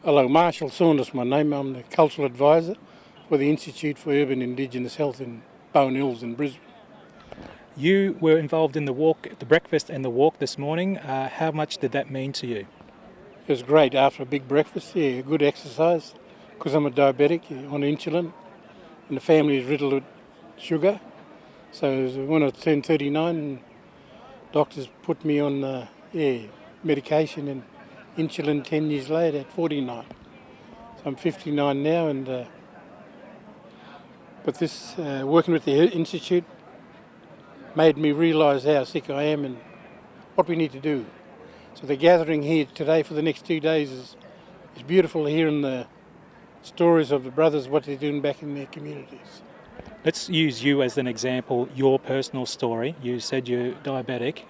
Hello, Marshall Saunders, my name. I'm the Cultural Advisor for the Institute for Urban Indigenous Health in Bowen Hills in Brisbane. You were involved in the walk, the breakfast and the walk this morning. How much did that mean to you? It was great after a big breakfast, good exercise, because I'm a diabetic on insulin and the family is riddled with sugar. So when I turned 39, doctors put me on medication and insulin 10 years later at 49. So I'm 59 now, but this working with the Institute made me realise how sick I am and what we need to do. So the gathering here today for the next 2 days is beautiful, hearing the stories of the brothers, what they're doing back in their communities. Let's use you as an example, your personal story. You said you're diabetic.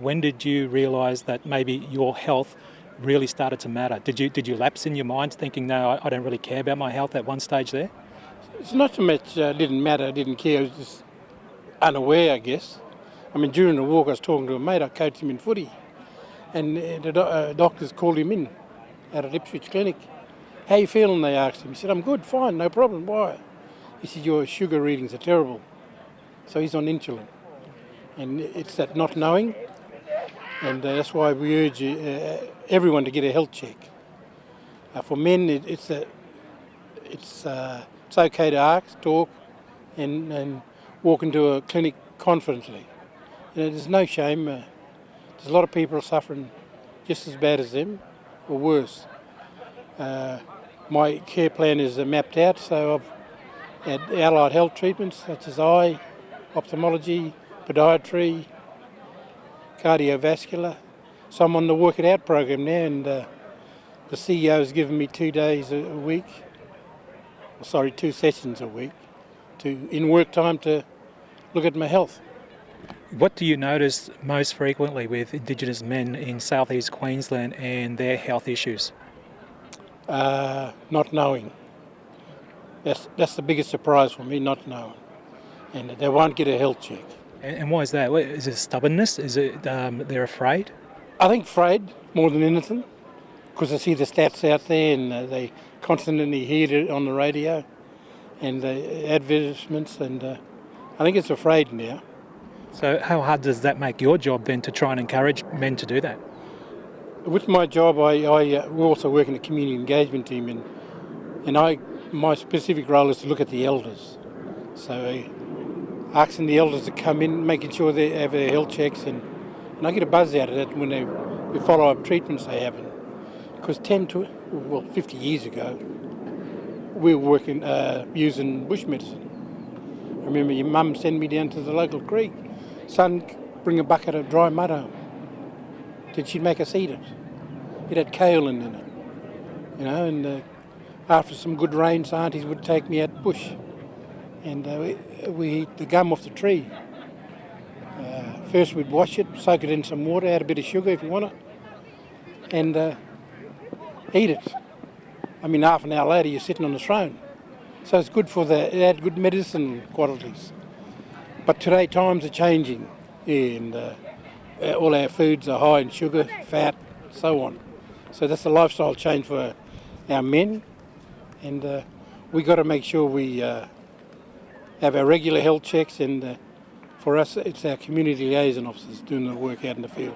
When did you realise that maybe your health really started to matter? Did you lapse in your mind thinking, no, I don't really care about my health at one stage there? It's not so much didn't matter, I didn't care, I was just unaware, I guess. I mean, during the walk I was talking to a mate, I coached him in footy, and the doctors called him in at an Ipswich clinic. How you feeling, they asked him. He said, I'm good, fine, no problem. Why? He said, your sugar readings are terrible. So he's on insulin. And it's that not knowing, and that's why we urge everyone to get a health check. For men, it's okay to ask, talk, and walk into a clinic confidently. There's no shame. There's a lot of people suffering just as bad as them, or worse. My care plan is mapped out, so I've had allied health treatments such as eye, ophthalmology, podiatry, cardiovascular. So I'm on the Work It Out program now, and the CEO has given me 2 days a week, 2 sessions a week, in work time to look at my health. What do you notice most frequently with Indigenous men in southeast Queensland and their health issues? Not knowing. That's the biggest surprise for me, not knowing. And they won't get a health check. And why is that? Is it stubbornness? Is it they're afraid? I think afraid more than anything, because I see the stats out there and they constantly hear it on the radio and the advertisements, and I think it's afraid now. So how hard does that make your job then to try and encourage men to do that? With my job, we also work in a community engagement team, and my specific role is to look at the elders. So asking the elders to come in, making sure they have their health checks, and I get a buzz out of that when we follow up treatments they have. Because 50 years ago, we were working using bush medicine. I remember your mum sent me down to the local creek. Son, bring a bucket of dry mud home. Then she'd make us eat it. It had kaolin in it, and after some good rains, aunties would take me out bush, and we eat the gum off the tree. First we'd wash it, soak it in some water, add a bit of sugar if you want it, and eat it. I mean, half an hour later you're sitting on the throne. So it's good it had good medicinal qualities. But today times are changing, and all our foods are high in sugar, fat, so on. So that's a lifestyle change for our men, and we got to make sure we have our regular health checks, and for us it's our community liaison officers doing the work out in the field.